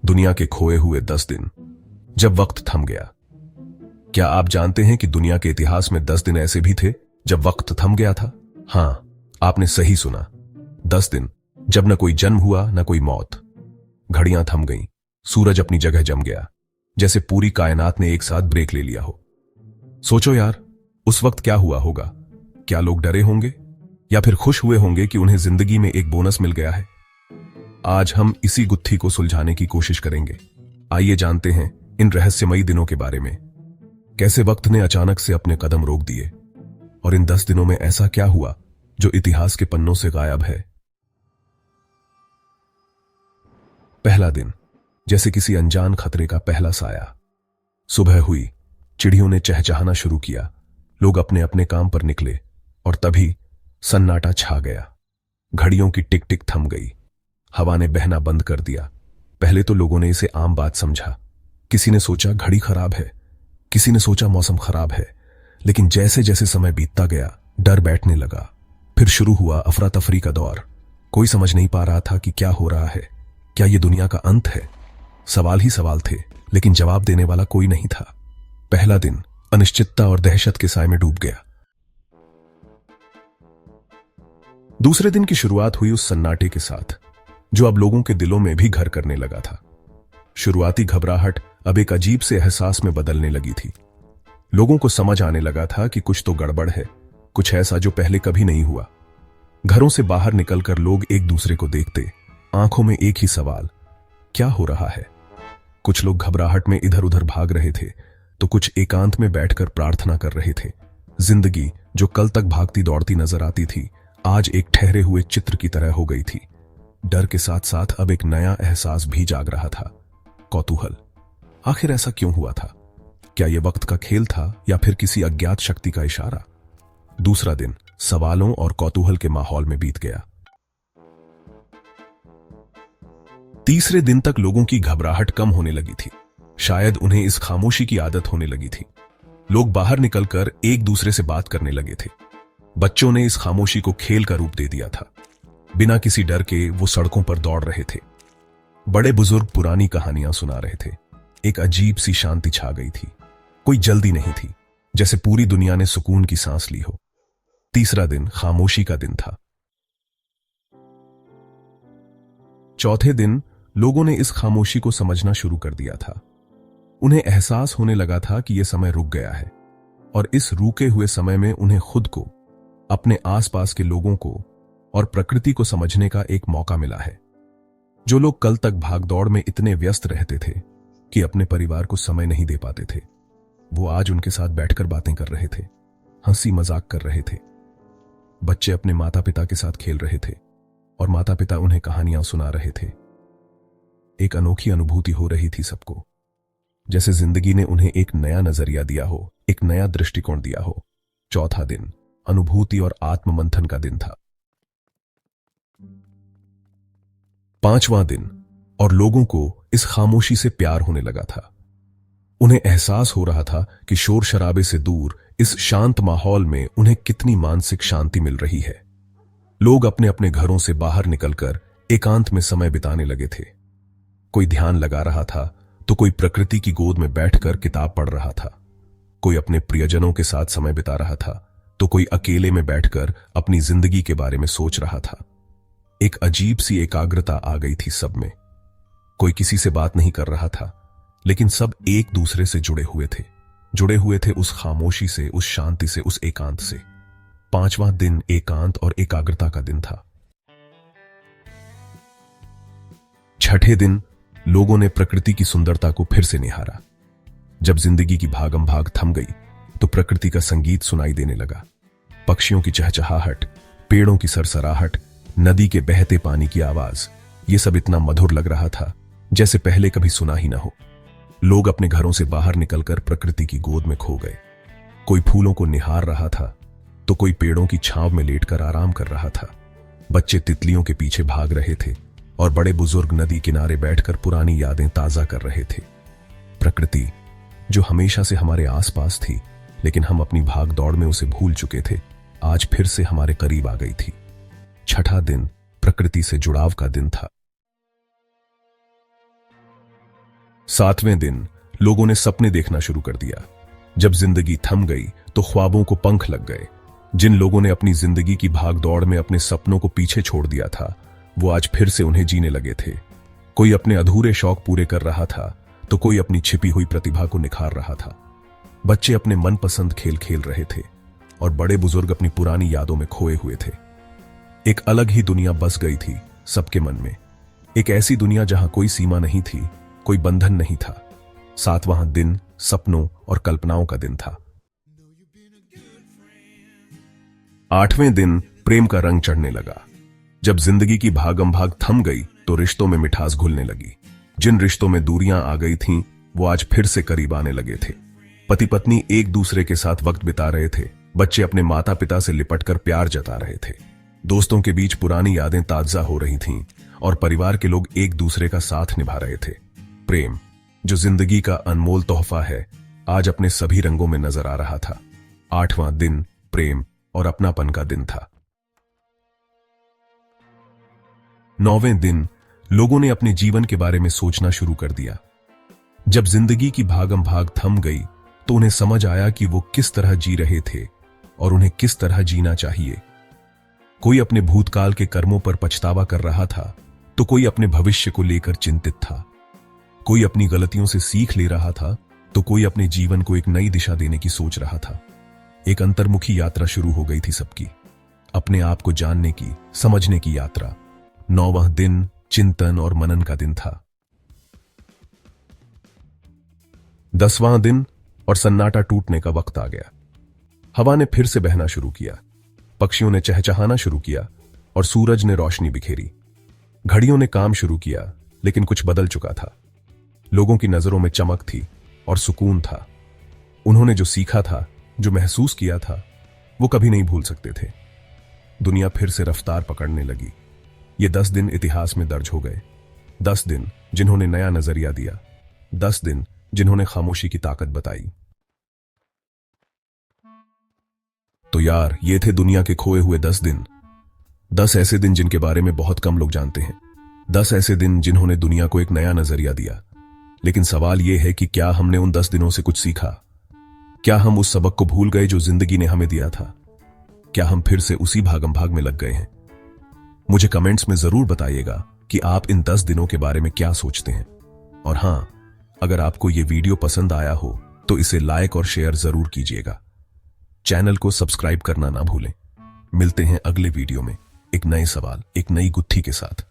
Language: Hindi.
दुनिया के खोए हुए 10 दिन, जब वक्त थम गया। क्या आप जानते हैं कि दुनिया के इतिहास में 10 दिन ऐसे भी थे जब वक्त थम गया था? हां, आपने सही सुना। 10 दिन जब न कोई जन्म हुआ न कोई मौत। घड़ियां थम गईं, सूरज अपनी जगह जम गया, जैसे पूरी कायनात ने एक साथ ब्रेक ले लिया हो। सोचो यार, उस वक्त क्या हुआ होगा? क्या लोग डरे होंगे या फिर खुश हुए होंगे कि उन्हें जिंदगी में एक बोनस मिल गया है? आज हम इसी गुत्थी को सुलझाने की कोशिश करेंगे। आइए जानते हैं इन रहस्यमयी दिनों के बारे में। कैसे वक्त ने अचानक से अपने कदम रोक दिए और इन 10 दिनों में ऐसा क्या हुआ जो इतिहास के पन्नों से गायब है। पहला दिन, जैसे किसी अनजान खतरे का पहला साया। सुबह हुई, चिड़ियों ने चहचहाना शुरू किया, लोग अपने अपने काम पर निकले और तभी सन्नाटा छा गया। घड़ियों की टिक टिक थम गई, हवा ने बहना बंद कर दिया। पहले तो लोगों ने इसे आम बात समझा। किसी ने सोचा घड़ी खराब है, किसी ने सोचा मौसम खराब है, लेकिन जैसे जैसे समय बीतता गया डर बैठने लगा। फिर शुरू हुआ अफरा तफरी का दौर। कोई समझ नहीं पा रहा था कि क्या हो रहा है। क्या यह दुनिया का अंत है? सवाल ही सवाल थे, लेकिन जवाब देने वाला कोई नहीं था। पहला दिन अनिश्चितता और दहशत के साए में डूब गया। दूसरे दिन की शुरुआत हुई उस सन्नाटे के साथ जो अब लोगों के दिलों में भी घर करने लगा था। शुरुआती घबराहट अब एक अजीब से एहसास में बदलने लगी थी। लोगों को समझ आने लगा था कि कुछ तो गड़बड़ है, कुछ ऐसा जो पहले कभी नहीं हुआ। घरों से बाहर निकलकर लोग एक दूसरे को देखते, आंखों में एक ही सवाल, क्या हो रहा है? कुछ लोग घबराहट में इधर उधर भाग रहे थे, तो कुछ एकांत में बैठकर प्रार्थना कर रहे थे। जिंदगी जो कल तक भागती दौड़ती नजर आती थी, आज एक ठहरे हुए चित्र की तरह हो गई थी। डर के साथ साथ अब एक नया एहसास भी जाग रहा था, कौतूहल। आखिर ऐसा क्यों हुआ था? क्या यह वक्त का खेल था या फिर किसी अज्ञात शक्ति का इशारा? दूसरा दिन सवालों और कौतूहल के माहौल में बीत गया। तीसरे दिन तक लोगों की घबराहट कम होने लगी थी। शायद उन्हें इस खामोशी की आदत होने लगी थी। लोग बाहर निकलकर एक दूसरे से बात करने लगे थे। बच्चों ने इस खामोशी को खेल का रूप दे दिया था। बिना किसी डर के वो सड़कों पर दौड़ रहे थे। बड़े बुजुर्ग पुरानी कहानियां सुना रहे थे। एक अजीब सी शांति छा गई थी। कोई जल्दी नहीं थी, जैसे पूरी दुनिया ने सुकून की सांस ली हो। तीसरा दिन खामोशी का दिन था। चौथे दिन लोगों ने इस खामोशी को समझना शुरू कर दिया था। उन्हें एहसास होने लगा था कि यह समय रुक गया है और इस रुके हुए समय में उन्हें खुद को, अपने आसपास के लोगों को और प्रकृति को समझने का एक मौका मिला है। जो लोग कल तक भागदौड़ में इतने व्यस्त रहते थे कि अपने परिवार को समय नहीं दे पाते थे, वो आज उनके साथ बैठकर बातें कर रहे थे, हंसी मजाक कर रहे थे। बच्चे अपने माता पिता के साथ खेल रहे थे और माता पिता उन्हें कहानियां सुना रहे थे। एक अनोखी अनुभूति हो रही थी सबको, जैसे जिंदगी ने उन्हें एक नया नजरिया दिया हो, एक नया दृष्टिकोण दिया हो। चौथा दिन अनुभूति और आत्ममंथन का दिन था। पांचवां दिन, और लोगों को इस खामोशी से प्यार होने लगा था। उन्हें एहसास हो रहा था कि शोर शराबे से दूर इस शांत माहौल में उन्हें कितनी मानसिक शांति मिल रही है। लोग अपने अपने घरों से बाहर निकलकर एकांत में समय बिताने लगे थे। कोई ध्यान लगा रहा था तो कोई प्रकृति की गोद में बैठकर किताब पढ़ रहा था। कोई अपने प्रियजनों के साथ समय बिता रहा था तो कोई अकेले में बैठकर अपनी जिंदगी के बारे में सोच रहा था। एक अजीब सी एकाग्रता आ गई थी सब में। कोई किसी से बात नहीं कर रहा था, लेकिन सब एक दूसरे से जुड़े हुए थे उस खामोशी से, उस शांति से, उस एकांत से। पांचवां दिन एकांत और एकाग्रता का दिन था। छठे दिन लोगों ने प्रकृति की सुंदरता को फिर से निहारा। जब जिंदगी की भागम भाग थम गई तो प्रकृति का संगीत सुनाई देने लगा। पक्षियों की चहचहाहट, पेड़ों की सरसराहट, नदी के बहते पानी की आवाज, ये सब इतना मधुर लग रहा था जैसे पहले कभी सुना ही ना हो। लोग अपने घरों से बाहर निकलकर प्रकृति की गोद में खो गए। कोई फूलों को निहार रहा था तो कोई पेड़ों की छांव में लेटकर आराम कर रहा था। बच्चे तितलियों के पीछे भाग रहे थे और बड़े बुजुर्ग नदी किनारे बैठकर पुरानी यादें ताजा कर रहे थे। प्रकृति जो हमेशा से हमारे आसपास थी, लेकिन हम अपनी भाग दौड़ में उसे भूल चुके थे, आज फिर से हमारे करीब आ गई थी। छठा दिन प्रकृति से जुड़ाव का दिन था। 7वें दिन लोगों ने सपने देखना शुरू कर दिया। जब जिंदगी थम गई तो ख्वाबों को पंख लग गए। जिन लोगों ने अपनी जिंदगी की भागदौड़ में अपने सपनों को पीछे छोड़ दिया था, वो आज फिर से उन्हें जीने लगे थे। कोई अपने अधूरे शौक पूरे कर रहा था तो कोई अपनी छिपी हुई प्रतिभा को निखार रहा था। बच्चे अपने मनपसंद खेल खेल रहे थे और बड़े बुजुर्ग अपनी पुरानी यादों में खोए हुए थे। एक अलग ही दुनिया बस गई थी सबके मन में। एक ऐसी दुनिया जहां कोई सीमा नहीं थी, कोई बंधन नहीं था। साथ वहां दिन, सपनों और कल्पनाओं का दिन था। 8वें दिन प्रेम का रंग चढ़ने लगा। जब जिंदगी की भागम भाग थम गई तो रिश्तों में मिठास घुलने लगी। जिन रिश्तों में दूरियां आ गई थीं, वो आज फिर से करीब आने लगे थे। पति पत्नी एक दूसरे के साथ वक्त बिता रहे थे। बच्चे अपने माता पिता से लिपटकर प्यार जता रहे थे। दोस्तों के बीच पुरानी यादें ताजा हो रही थीं और परिवार के लोग एक दूसरे का साथ निभा रहे थे। प्रेम, जो जिंदगी का अनमोल तोहफा है, आज अपने सभी रंगों में नजर आ रहा था। 8वां दिन प्रेम और अपनापन का दिन था। 9वें दिन लोगों ने अपने जीवन के बारे में सोचना शुरू कर दिया। जब जिंदगी की भागम भाग थम गई तो उन्हें समझ आया कि वो किस तरह जी रहे थे और उन्हें किस तरह जीना चाहिए। कोई अपने भूतकाल के कर्मों पर पछतावा कर रहा था तो कोई अपने भविष्य को लेकर चिंतित था। कोई अपनी गलतियों से सीख ले रहा था तो कोई अपने जीवन को एक नई दिशा देने की सोच रहा था। एक अंतर्मुखी यात्रा शुरू हो गई थी सबकी, अपने आप को जानने की, समझने की यात्रा। 9वां दिन चिंतन और मनन का दिन था। 10वां दिन और सन्नाटा टूटने का वक्त आ गया। हवा ने फिर से बहना शुरू किया, पक्षियों ने चहचहाना शुरू किया और सूरज ने रोशनी बिखेरी। घड़ियों ने काम शुरू किया, लेकिन कुछ बदल चुका था। लोगों की नजरों में चमक थी और सुकून था। उन्होंने जो सीखा था, जो महसूस किया था, वो कभी नहीं भूल सकते थे। दुनिया फिर से रफ्तार पकड़ने लगी। ये 10 दिन इतिहास में दर्ज हो गए। 10 दिन जिन्होंने नया नजरिया दिया। 10 दिन जिन्होंने खामोशी की ताकत बताई। तो यार, ये थे दुनिया के खोए हुए 10 दिन। 10 ऐसे दिन जिनके बारे में बहुत कम लोग जानते हैं। 10 ऐसे दिन जिन्होंने दुनिया को एक नया नजरिया दिया। लेकिन सवाल यह है कि क्या हमने उन 10 दिनों से कुछ सीखा? क्या हम उस सबक को भूल गए जो जिंदगी ने हमें दिया था? क्या हम फिर से उसी भागम भाग में लग गए हैं? मुझे कमेंट्स में जरूर बताइएगा कि आप इन 10 दिनों के बारे में क्या सोचते हैं। और हां, अगर आपको ये वीडियो पसंद आया हो तो इसे लाइक और शेयर जरूर कीजिएगा। चैनल को सब्सक्राइब करना ना भूलें। मिलते हैं अगले वीडियो में एक नए सवाल, एक नई गुत्थी के साथ।